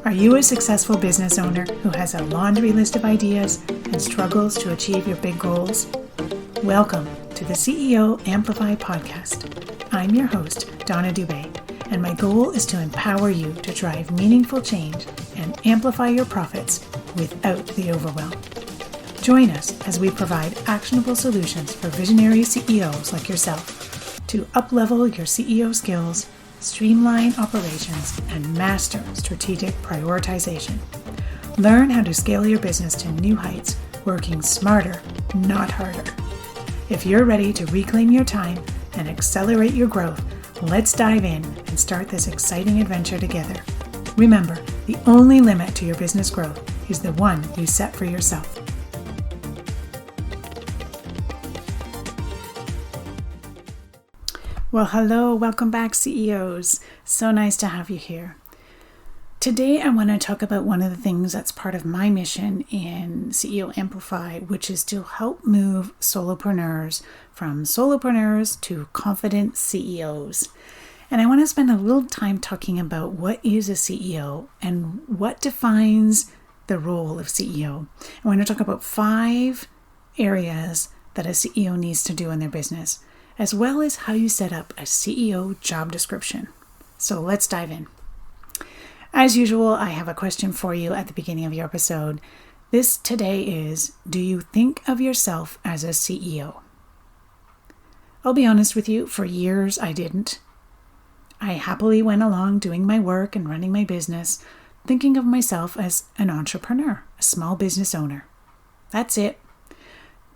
Are you a successful business owner who has a laundry list of ideas and struggles to achieve your big goals? Welcome to the CEO Amplify podcast. I'm your host, Donna Dubé, and my goal is to empower you to drive meaningful change and amplify your profits without the overwhelm. Join us as we provide actionable solutions for visionary CEOs like yourself to up-level your CEO skills, streamline operations, and master strategic prioritization. Learn how to scale your business to new heights, working smarter, not harder. If you're ready to reclaim your time and accelerate your growth, let's dive in and start this exciting adventure together. Remember, the only limit to your business growth is the one you set for yourself. Well, hello, welcome back, CEOs. So nice to have you here. Today, I want to talk about one of the things that's part of my mission in CEO Amplify, which is to help move solopreneurs from solopreneurs to confident CEOs. And I want to spend a little time talking about what is a CEO and what defines the role of CEO. I want to talk about 5 areas that a CEO needs to do in their business, as well as how you set up a CEO job description. So let's dive in. As usual, I have a question for you at the beginning of your episode. This today is, do you think of yourself as a CEO? I'll be honest with you, for years I didn't. I happily went along doing my work and running my business, thinking of myself as an entrepreneur, a small business owner. That's it.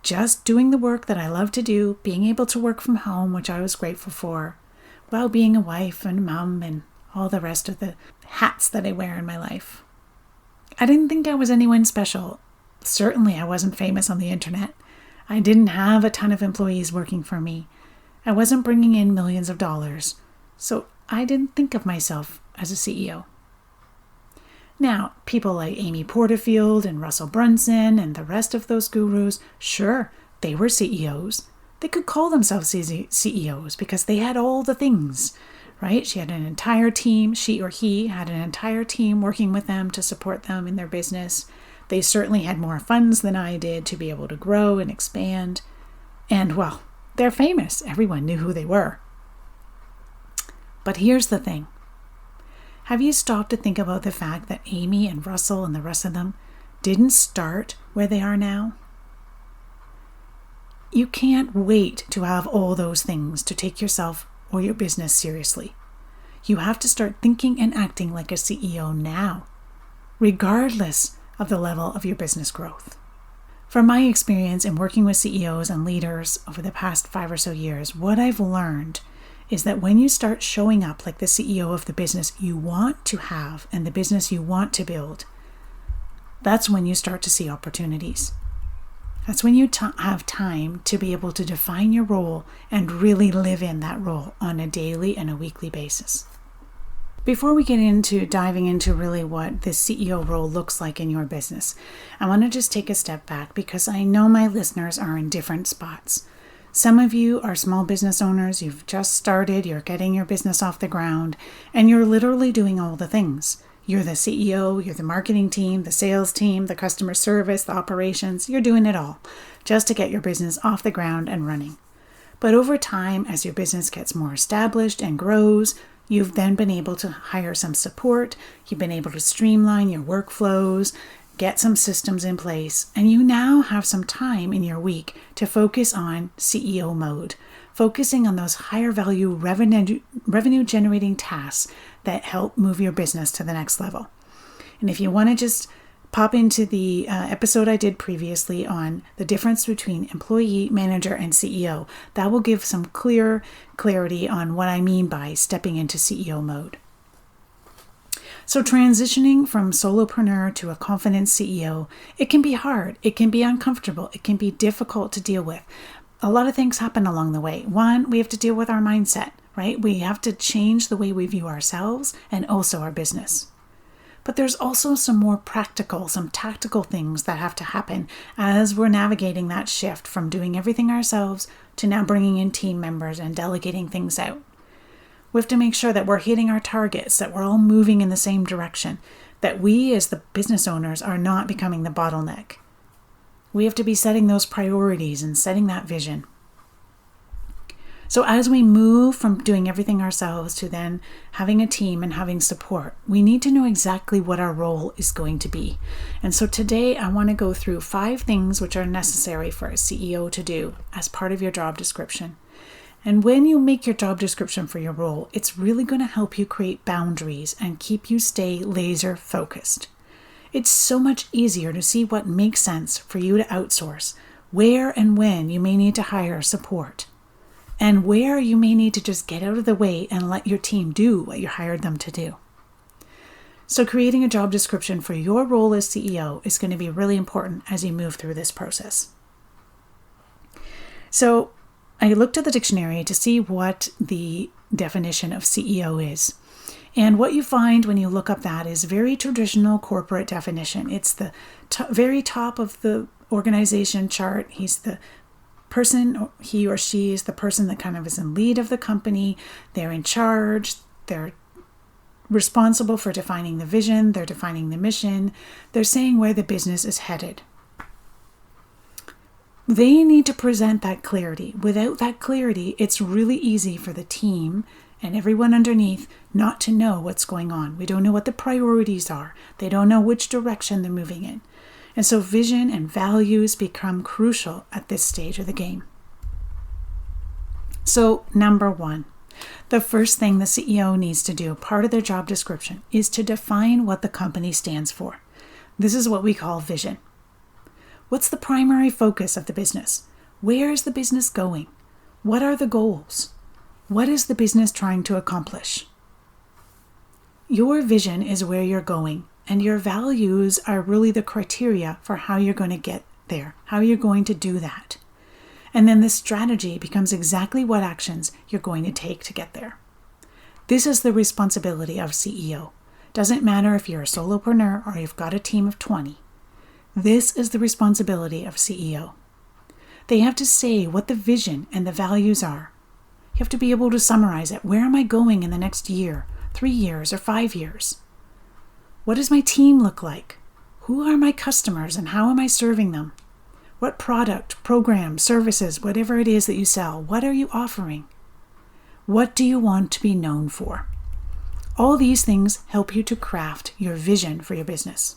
Just doing the work that I love to do, being able to work from home, which I was grateful for, while being a wife and a mom and all the rest of the hats that I wear in my life. I didn't think I was anyone special. Certainly I wasn't famous on the internet. I didn't have a ton of employees working for me. I wasn't bringing in millions of dollars. So I didn't think of myself as a CEO. Now, people like Amy Porterfield and Russell Brunson and the rest of those gurus, sure, they were CEOs. They could call themselves CEOs because they had all the things, right? She had an entire team, she or he had an entire team working with them to support them in their business. They certainly had more funds than I did to be able to grow and expand. And well, they're famous. Everyone knew who they were. But here's the thing. Have you stopped to think about the fact that Amy and Russell and the rest of them didn't start where they are now? You can't wait to have all those things to take yourself or your business seriously. You have to start thinking and acting like a CEO now, regardless of the level of your business growth. From my experience in working with CEOs and leaders over the past 5 or so years, what I've learned is that when you start showing up like the CEO of the business you want to have and the business you want to build, that's when you start to see opportunities. That's when you have time to be able to define your role and really live in that role on a daily and a weekly basis. Before we get into diving into really what this CEO role looks like in your business, I want to just take a step back because I know my listeners are in different spots. Some of you are small business owners, you've just started, you're getting your business off the ground, and you're literally doing all the things. You're the CEO, you're the marketing team, the sales team, the customer service, the operations, you're doing it all just to get your business off the ground and running. But over time, as your business gets more established and grows, you've then been able to hire some support, you've been able to streamline your workflows, get some systems in place, and you now have some time in your week to focus on CEO mode, focusing on those higher value revenue generating tasks that help move your business to the next level. And if you want to just pop into the episode I did previously on the difference between employee, manager, and CEO, that will give some clarity on what I mean by stepping into CEO mode. So transitioning from solopreneur to a confident CEO, it can be hard, it can be uncomfortable, it can be difficult to deal with. A lot of things happen along the way. One, we have to deal with our mindset, right? We have to change the way we view ourselves and also our business. But there's also some more practical, some tactical things that have to happen as we're navigating that shift from doing everything ourselves to now bringing in team members and delegating things out. We have to make sure that we're hitting our targets, that we're all moving in the same direction, that we as the business owners are not becoming the bottleneck. We have to be setting those priorities and setting that vision. So as we move from doing everything ourselves to then having a team and having support, we need to know exactly what our role is going to be. And so today I want to go through 5 things which are necessary for a CEO to do as part of your job description. And when you make your job description for your role, it's really going to help you create boundaries and keep you stay laser focused. It's so much easier to see what makes sense for you to outsource, where and when you may need to hire support, and where you may need to just get out of the way and let your team do what you hired them to do. So creating a job description for your role as CEO is going to be really important as you move through this process. So I looked at the dictionary to see what the definition of CEO is. And what you find when you look up that is very traditional corporate definition. It's the very top of the organization chart. He's the person, he or she is the person that kind of is in lead of the company. They're in charge. They're responsible for defining the vision. They're defining the mission. They're saying where the business is headed. They need to present that clarity. Without that clarity, it's really easy for the team and everyone underneath not to know what's going on. We don't know what the priorities are. They don't know which direction they're moving in. And so vision and values become crucial at this stage of the game. So number 1, the first thing the CEO needs to do, part of their job description, is to define what the company stands for. This is what we call vision. What's the primary focus of the business? Where is the business going? What are the goals? What is the business trying to accomplish? Your vision is where you're going, and your values are really the criteria for how you're going to get there, how you're going to do that. And then the strategy becomes exactly what actions you're going to take to get there. This is the responsibility of CEO. Doesn't matter if you're a solopreneur or you've got a team of 20. This is the responsibility of CEO. They have to say what the vision and the values are. You have to be able to summarize it. Where am I going in the next year, 3 years, or 5 years? What does my team look like? Who are my customers and how am I serving them? What product, program, services, whatever it is that you sell, what are you offering? What do you want to be known for? All these things help you to craft your vision for your business.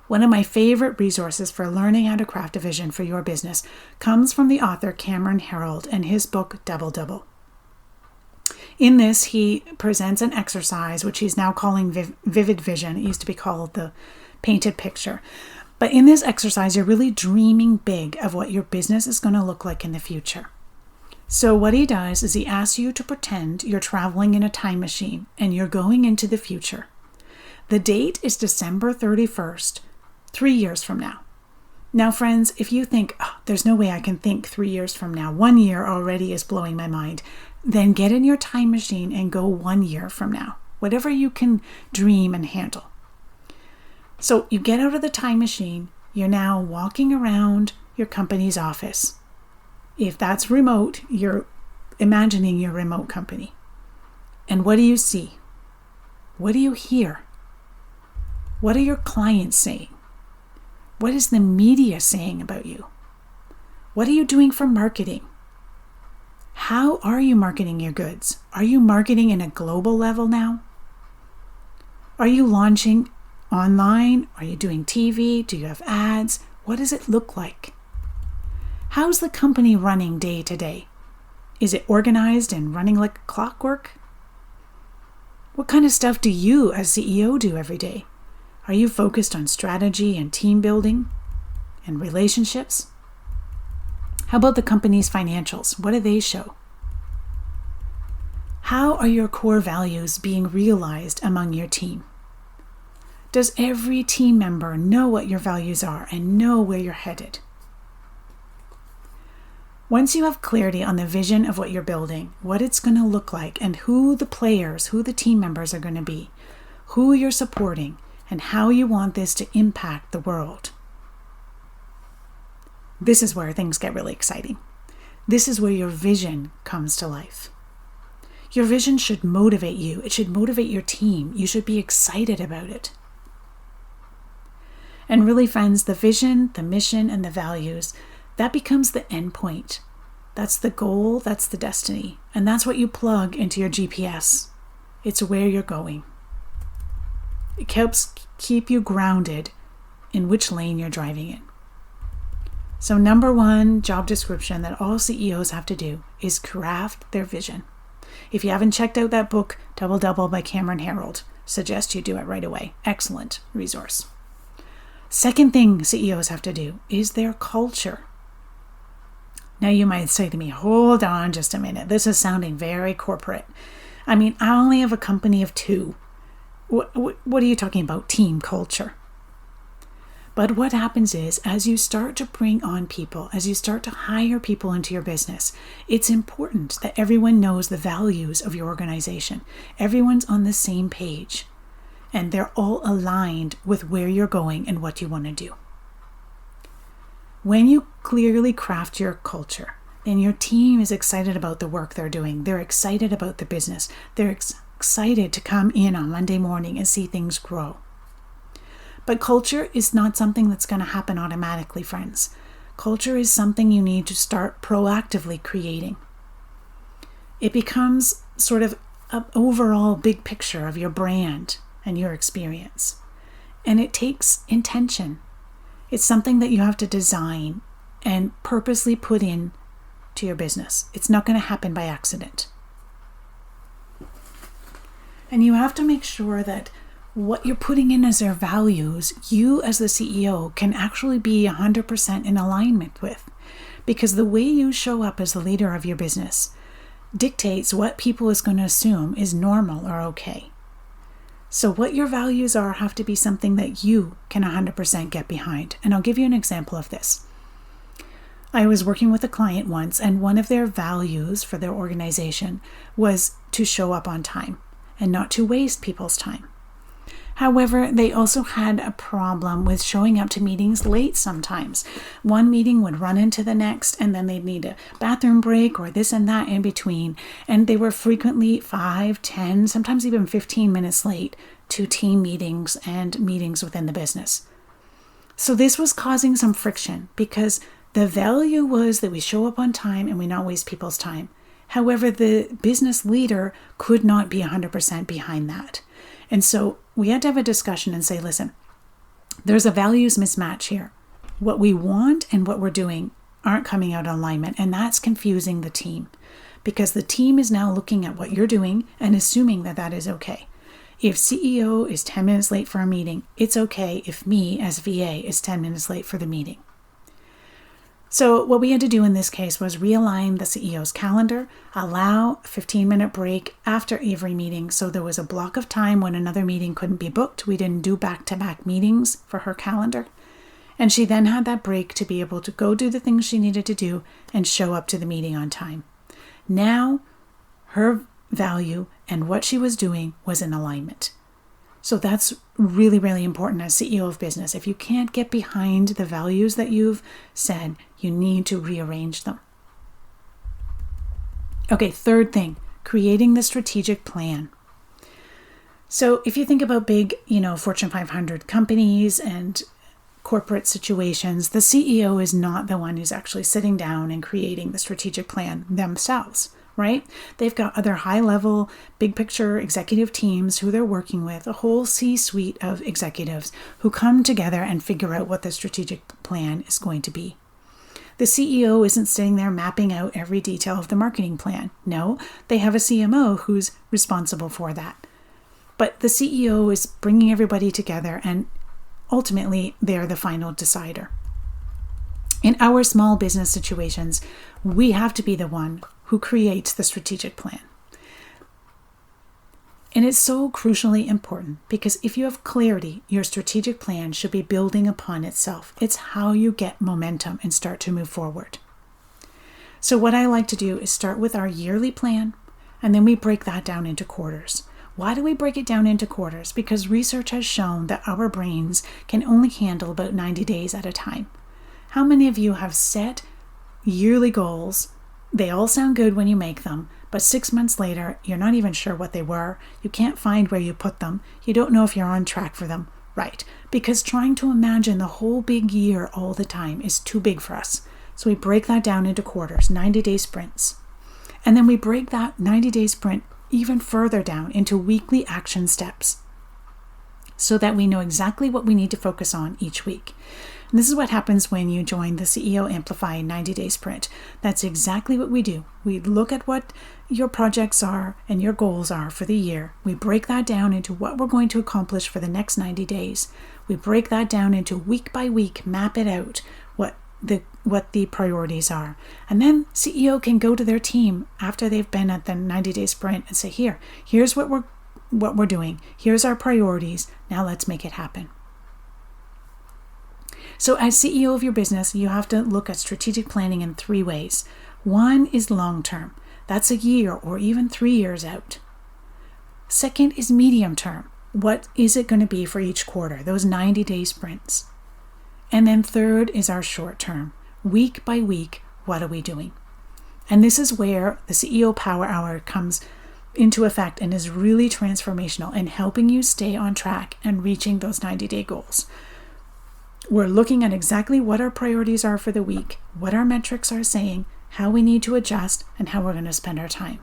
One of my favorite resources for learning how to craft a vision for your business comes from the author Cameron Herold and his book Double Double. In this, he presents an exercise which he's now calling Vivid Vision. It used to be called the Painted Picture. But in this exercise, you're really dreaming big of what your business is going to look like in the future. So what he does is he asks you to pretend you're traveling in a time machine and you're going into the future. The date is December 31st, 3 years from now. Now, friends, if you think, there's no way I can think 3 years from now, 1 year already is blowing my mind, then get in your time machine and go 1 year from now, whatever you can dream and handle. So you get out of the time machine, you're now walking around your company's office. If that's remote, you're imagining your remote company. And what do you see? What do you hear? What are your clients saying? What is the media saying about you? What are you doing for marketing? How are you marketing your goods? Are you marketing in a global level now? Are you launching online? Are you doing TV? Do you have ads? What does it look like? How's the company running day to day? Is it organized and running like clockwork? What kind of stuff do you as CEO do every day? Are you focused on strategy and team building and relationships? How about the company's financials? What do they show? How are your core values being realized among your team? Does every team member know what your values are and know where you're headed? Once you have clarity on the vision of what you're building, what it's going to look like, and who the players, who the team members are going to be, who you're supporting, and how you want this to impact the world, this is where things get really exciting. This is where your vision comes to life. Your vision should motivate you. It should motivate your team. You should be excited about it. And really, friends, the vision, the mission, and the values, that becomes the end point. That's the goal, that's the destiny. And that's what you plug into your GPS. It's where you're going. It helps keep you grounded in which lane you're driving in. So number one job description that all CEOs have to do is craft their vision. If you haven't checked out that book, Double Double by Cameron Herold, suggest you do it right away. Excellent resource. Second thing CEOs have to do is their culture. Now you might say to me, hold on just a minute. This is sounding very corporate. I mean, I only have a company of 2. What are you talking about? Team culture. But what happens is, as you start to bring on people, as you start to hire people into your business, it's important that everyone knows the values of your organization. Everyone's on the same page, and they're all aligned with where you're going and what you want to do. When you clearly craft your culture, then your team is excited about the work they're doing. They're excited about the business. They're excited to come in on Monday morning and see things grow. But culture is not something that's going to happen automatically, friends. Culture is something you need to start proactively creating. It becomes sort of an overall big picture of your brand and your experience. And it takes intention. It's something that you have to design and purposely put in to your business. It's not going to happen by accident. And you have to make sure that what you're putting in as their values, you as the CEO can actually be 100% in alignment with. Because the way you show up as the leader of your business dictates what people is going to assume is normal or okay. So what your values are have to be something that you can 100% get behind. And I'll give you an example of this. I was working with a client once, and one of their values for their organization was to show up on time and not to waste people's time. However, they also had a problem with showing up to meetings late sometimes. One meeting would run into the next, and then they'd need a bathroom break or this and that in between. And they were frequently 5, 10, sometimes even 15 minutes late to team meetings and meetings within the business. So this was causing some friction because the value was that we show up on time and we not waste people's time. However, the business leader could not be 100% behind that. And so we had to have a discussion and say, listen, there's a values mismatch here. What we want and what we're doing aren't coming out in alignment, and that's confusing the team because the team is now looking at what you're doing and assuming that that is okay. If CEO is 10 minutes late for a meeting, it's okay if me as VA is 10 minutes late for the meeting. So what we had to do in this case was realign the CEO's calendar, allow a 15-minute break after every meeting. So there was a block of time when another meeting couldn't be booked. We didn't do back-to-back meetings for her calendar. And she then had that break to be able to go do the things she needed to do and show up to the meeting on time. Now her value and what she was doing was in alignment. So that's really, really important as CEO of business. If you can't get behind the values that you've said, you need to rearrange them. Okay, third thing, creating the strategic plan. So if you think about big, Fortune 500 companies and corporate situations, the CEO is not the one who's actually sitting down and creating the strategic plan themselves. Right? They've got other high-level, big-picture executive teams who they're working with, a whole C-suite of executives who come together and figure out what the strategic plan is going to be. The CEO isn't sitting there mapping out every detail of the marketing plan. No, they have a CMO who's responsible for that. But the CEO is bringing everybody together, and ultimately, they're the final decider. In our small business situations, we have to be the one who creates the strategic plan. And it's so crucially important because if you have clarity, your strategic plan should be building upon itself. It's how you get momentum and start to move forward. So what I like to do is start with our yearly plan, and then we break that down into quarters. Why do we break it down into quarters? Because research has shown that our brains can only handle about 90 days at a time. How many of you have set yearly goals? They all sound good when you make them, but 6 months later, you're not even sure what they were. You can't find where you put them. You don't know if you're on track for them. Right, because trying to imagine the whole big year all the time is too big for us. So we break that down into quarters, 90-day sprints. And then we break that 90-day sprint even further down into weekly action steps so that we know exactly what we need to focus on each week. And this is what happens when you join the CEO Amplify 90-day sprint. That's exactly what we do. We look at what your projects are and your goals are for the year. We break that down into what we're going to accomplish for the next 90 days. We break that down into week by week, map it out, what the priorities are. And then CEO can go to their team after they've been at the 90-day sprint and say, here's what we're doing. Here's our priorities. Now let's make it happen. So as CEO of your business, you have to look at strategic planning in 3 ways. One is long-term. That's a year or even 3 years out. Second is medium-term. What is it going to be for each quarter? Those 90-day sprints. And then third is our short-term. Week by week, what are we doing? And this is where the CEO Power Hour comes into effect and is really transformational in helping you stay on track and reaching those 90-day goals. We're looking at exactly what our priorities are for the week, what our metrics are saying, how we need to adjust, and how we're going to spend our time.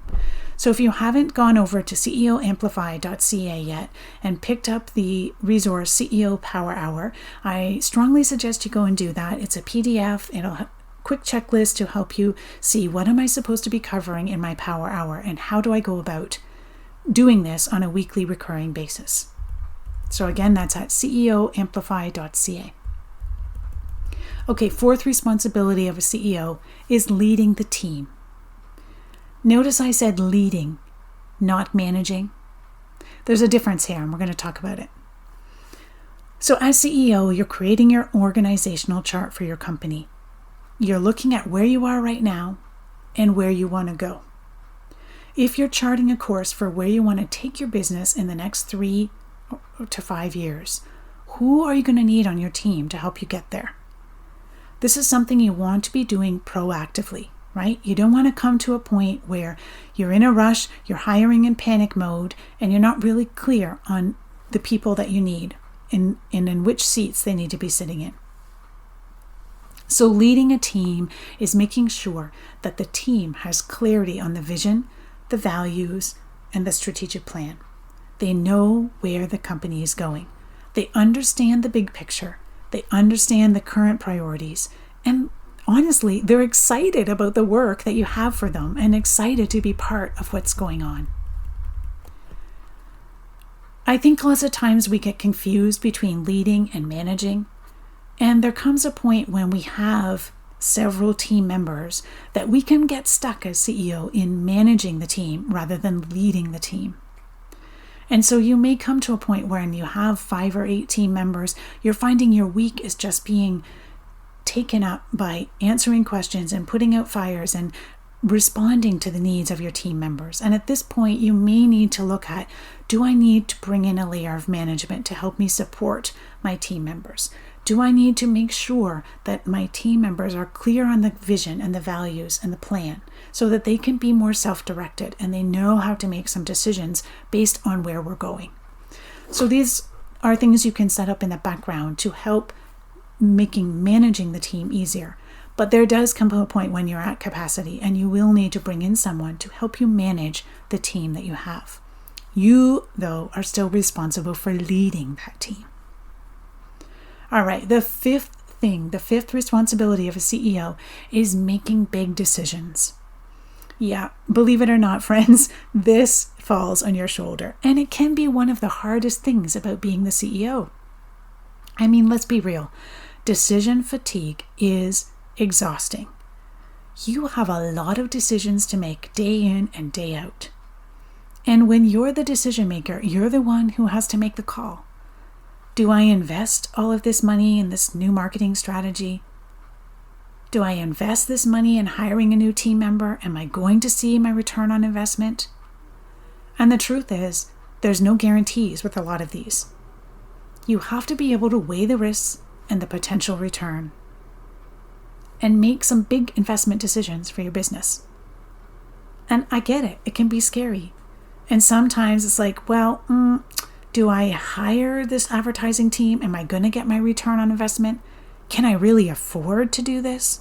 So if you haven't gone over to ceoamplify.ca yet and picked up the resource CEO Power Hour, I strongly suggest you go and do that. It's a PDF. It'll have a quick checklist to help you see what am I supposed to be covering in my Power Hour and how do I go about doing this on a weekly recurring basis. So again, that's at ceoamplify.ca. Okay, fourth responsibility of a CEO is leading the team. Notice I said leading, not managing. There's a difference here, and we're going to talk about it. So as CEO, you're creating your organizational chart for your company. You're looking at where you are right now and where you want to go. If you're charting a course for where you want to take your business in the next 3 to 5 years, who are you going to need on your team to help you get there? This is something you want to be doing proactively, right? You don't want to come to a point where you're in a rush, you're hiring in panic mode, and you're not really clear on the people that you need and in which seats they need to be sitting in. So leading a team is making sure that the team has clarity on the vision, the values, and the strategic plan. They know where the company is going. They understand the big picture. They understand the current priorities, and honestly, they're excited about the work that you have for them and excited to be part of what's going on. I think lots of times we get confused between leading and managing, and there comes a point when we have several team members that we can get stuck as CEO in managing the team rather than leading the team. And so you may come to a point where when you have 5 or 8 team members, you're finding your week is just being taken up by answering questions and putting out fires and responding to the needs of your team members. And at this point, you may need to look at, do I need to bring in a layer of management to help me support my team members? Do I need to make sure that my team members are clear on the vision and the values and the plan so that they can be more self-directed and they know how to make some decisions based on where we're going? So these are things you can set up in the background to help managing the team easier. But there does come a point when you're at capacity and you will need to bring in someone to help you manage the team that you have. You, though, are still responsible for leading that team. All right, the fifth responsibility of a CEO is making big decisions. Yeah, believe it or not, friends, this falls on your shoulder, and it can be one of the hardest things about being the CEO. I mean, let's be real. Decision fatigue is exhausting. You have a lot of decisions to make day in and day out. And when you're the decision maker, you're the one who has to make the call. Do I invest all of this money in this new marketing strategy? Do I invest this money in hiring a new team member? Am I going to see my return on investment? And the truth is, there's no guarantees with a lot of these. You have to be able to weigh the risks and the potential return and make some big investment decisions for your business. And I get it. It can be scary. And sometimes it's like, well, do I hire this advertising team? Am I going to get my return on investment? Can I really afford to do this?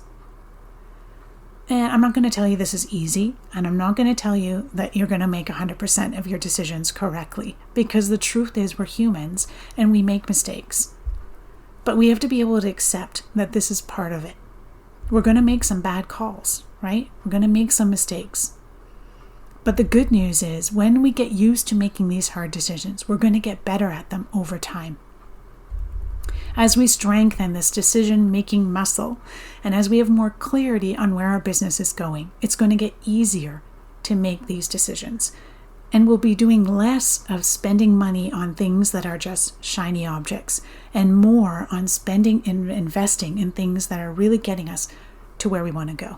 And I'm not going to tell you this is easy, and I'm not going to tell you that you're going to make 100% of your decisions correctly, because the truth is we're humans and we make mistakes. But we have to be able to accept that this is part of it. We're going to make some bad calls, right? We're going to make some mistakes. But the good news is when we get used to making these hard decisions, we're going to get better at them over time. As we strengthen this decision-making muscle, and as we have more clarity on where our business is going, it's going to get easier to make these decisions. And we'll be doing less of spending money on things that are just shiny objects, and more on spending and investing in things that are really getting us to where we want to go.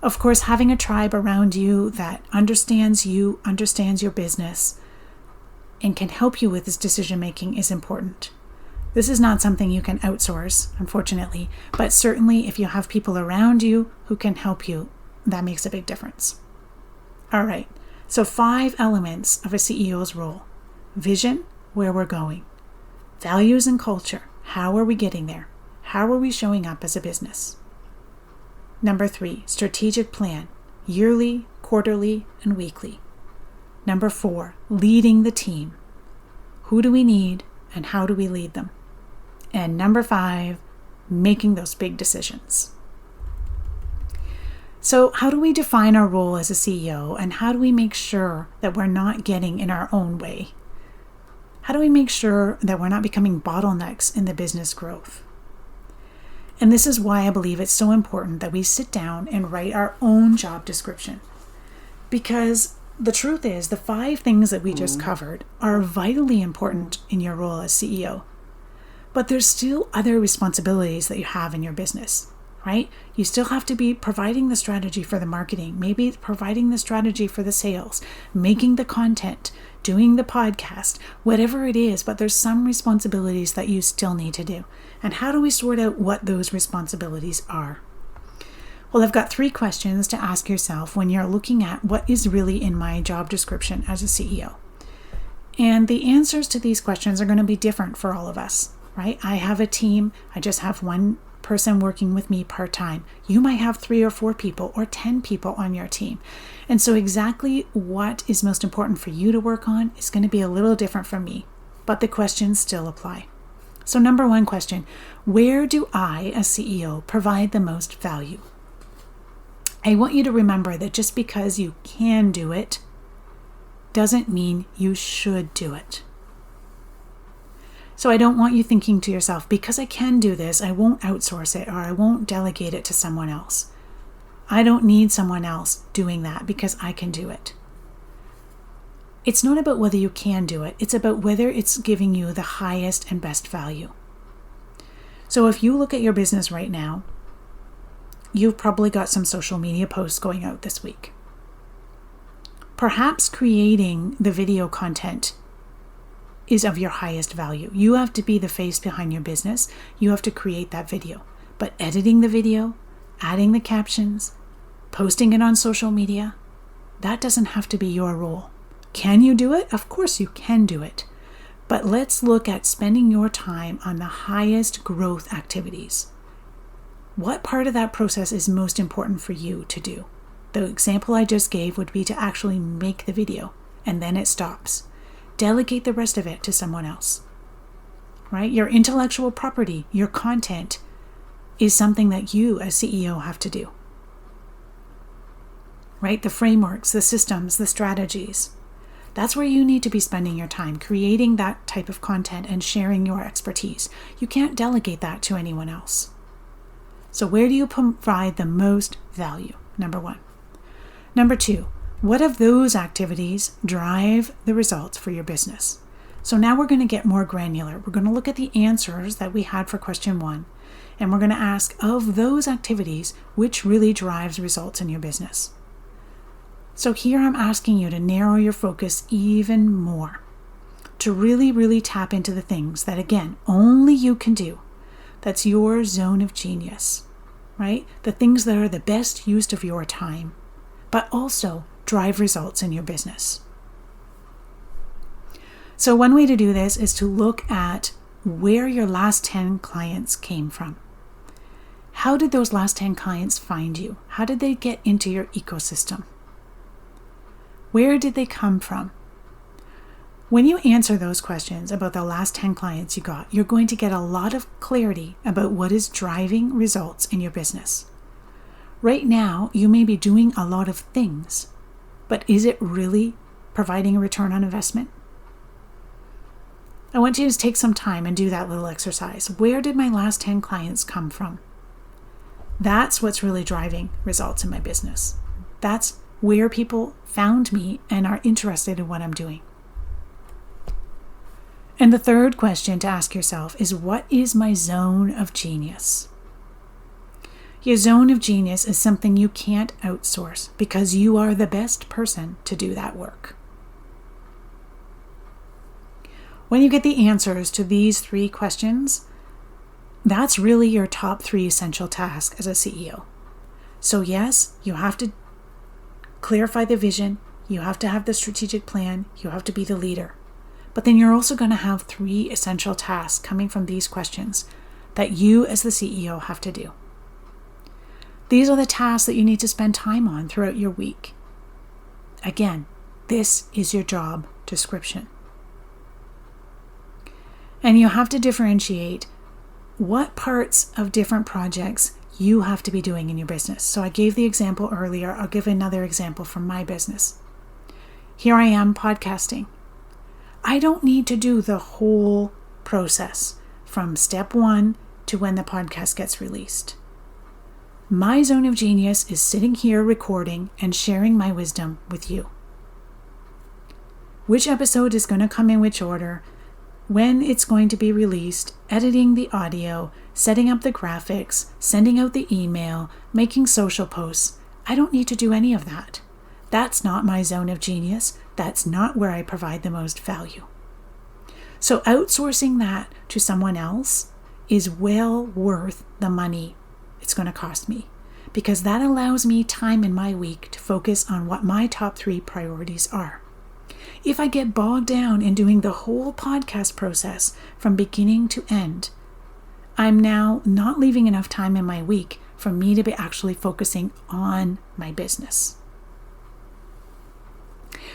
Of course, having a tribe around you that understands you, understands your business, and can help you with this decision-making is important. This is not something you can outsource, unfortunately, but certainly if you have people around you who can help you, that makes a big difference. All right, so 5 elements of a CEO's role. Vision, where we're going. Values and culture, how are we getting there? How are we showing up as a business? Number 3, strategic plan, yearly, quarterly, and weekly. Number 4, leading the team. Who do we need and how do we lead them? And number 5, making those big decisions. So how do we define our role as a CEO, and how do we make sure that we're not getting in our own way? How do we make sure that we're not becoming bottlenecks in the business growth? And this is why I believe it's so important that we sit down and write our own job description. Because the truth is, the 5 things that we just covered are vitally important in your role as CEO. But there's still other responsibilities that you have in your business, right? You still have to be providing the strategy for the marketing, maybe providing the strategy for the sales, making the content, doing the podcast, whatever it is, but there's some responsibilities that you still need to do. And how do we sort out what those responsibilities are? Well, I've got 3 questions to ask yourself when you're looking at what is really in my job description as a CEO. And the answers to these questions are going to be different for all of us, right? I have a team. I just have one person working with me part-time. You might have 3 or 4 people or 10 people on your team. And so exactly what is most important for you to work on is going to be a little different from me, but the questions still apply. So number 1 question, where do I, as CEO, provide the most value? I want you to remember that just because you can do it doesn't mean you should do it. So I don't want you thinking to yourself, because I can do this, I won't outsource it, or I won't delegate it to someone else. I don't need someone else doing that because I can do it. It's not about whether you can do it, it's about whether it's giving you the highest and best value. So if you look at your business right now, you've probably got some social media posts going out this week. Perhaps creating the video content is of your highest value. You have to be the face behind your business. You have to create that video. But editing the video, adding the captions, posting it on social media, that doesn't have to be your role. Can you do it? Of course you can do it. But let's look at spending your time on the highest growth activities. What part of that process is most important for you to do? The example I just gave would be to actually make the video, and then it stops. Delegate the rest of it to someone else, right? Your intellectual property, your content is something that you as CEO have to do, right? The frameworks, the systems, the strategies. That's where you need to be spending your time, creating that type of content and sharing your expertise. You can't delegate that to anyone else. So where do you provide the most value? Number 1. Number 2, what of those activities drive the results for your business? So now we're going to get more granular. We're going to look at the answers that we had for question 1, and we're going to ask, of those activities, which really drives results in your business? So here I'm asking you to narrow your focus even more, to really, really tap into the things that, again, only you can do. That's your zone of genius, right? The things that are the best use of your time, but also drive results in your business. So one way to do this is to look at where your last 10 clients came from. How did those last 10 clients find you? How did they get into your ecosystem? Where did they come from? When you answer those questions about the last 10 clients you got, you're going to get a lot of clarity about what is driving results in your business. Right now, you may be doing a lot of things, but is it really providing a return on investment? I want you to take some time and do that little exercise. Where did my last 10 clients come from? That's what's really driving results in my business. That's where people found me and are interested in what I'm doing. And the third question to ask yourself is, what is my zone of genius? Your zone of genius is something you can't outsource because you are the best person to do that work. When you get the answers to these 3 questions, that's really your top 3 essential tasks as a CEO. So yes, you have to clarify the vision, you have to have the strategic plan, you have to be the leader. But then you're also going to have 3 essential tasks coming from these questions that you as the CEO have to do. These are the tasks that you need to spend time on throughout your week. Again, this is your job description. And you have to differentiate what parts of different projects you have to be doing in your business. So I gave the example earlier. I'll give another example from my business. Here I am podcasting. I don't need to do the whole process from step 1 to when the podcast gets released. My zone of genius is sitting here recording and sharing my wisdom with you. Which episode is going to come in which order, when it's going to be released, editing the audio, setting up the graphics, sending out the email, making social posts. I don't need to do any of that. That's not my zone of genius. That's not where I provide the most value. So outsourcing that to someone else is well worth the money it's going to cost me, because that allows me time in my week to focus on what my top 3 priorities are. If I get bogged down in doing the whole podcast process from beginning to end, I'm now not leaving enough time in my week for me to be actually focusing on my business.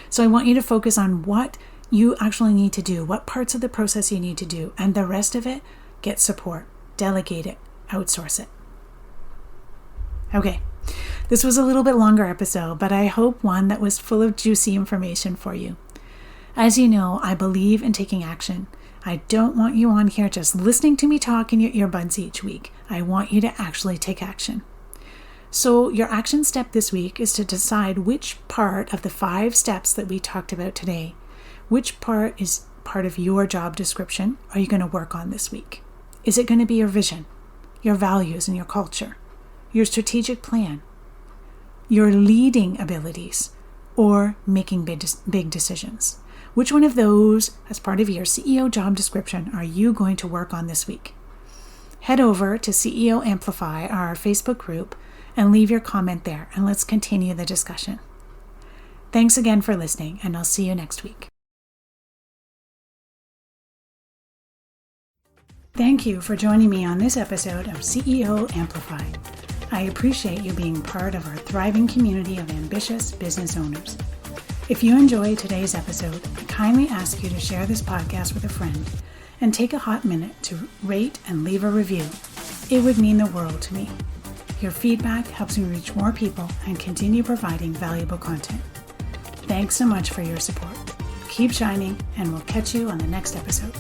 So I want you to focus on what you actually need to do, what parts of the process you need to do, and the rest of it, get support, delegate it, outsource it. Okay, this was a little bit longer episode, but I hope one that was full of juicy information for you. As you know, I believe in taking action. I don't want you on here just listening to me talk in your earbuds each week. I want you to actually take action. So your action step this week is to decide which part of the 5 steps that we talked about today, which part is part of your job description are you going to work on this week? Is it going to be your vision, your values and your culture, your strategic plan, your leading abilities, or making big decisions? Which one of those, as part of your CEO job description, are you going to work on this week? Head over to CEO Amplify, our Facebook group, and leave your comment there, and let's continue the discussion. Thanks again for listening, and I'll see you next week. Thank you for joining me on this episode of CEO Amplify. I appreciate you being part of our thriving community of ambitious business owners. If you enjoyed today's episode, I kindly ask you to share this podcast with a friend and take a hot minute to rate and leave a review. It would mean the world to me. Your feedback helps me reach more people and continue providing valuable content. Thanks so much for your support. Keep shining, and we'll catch you on the next episode.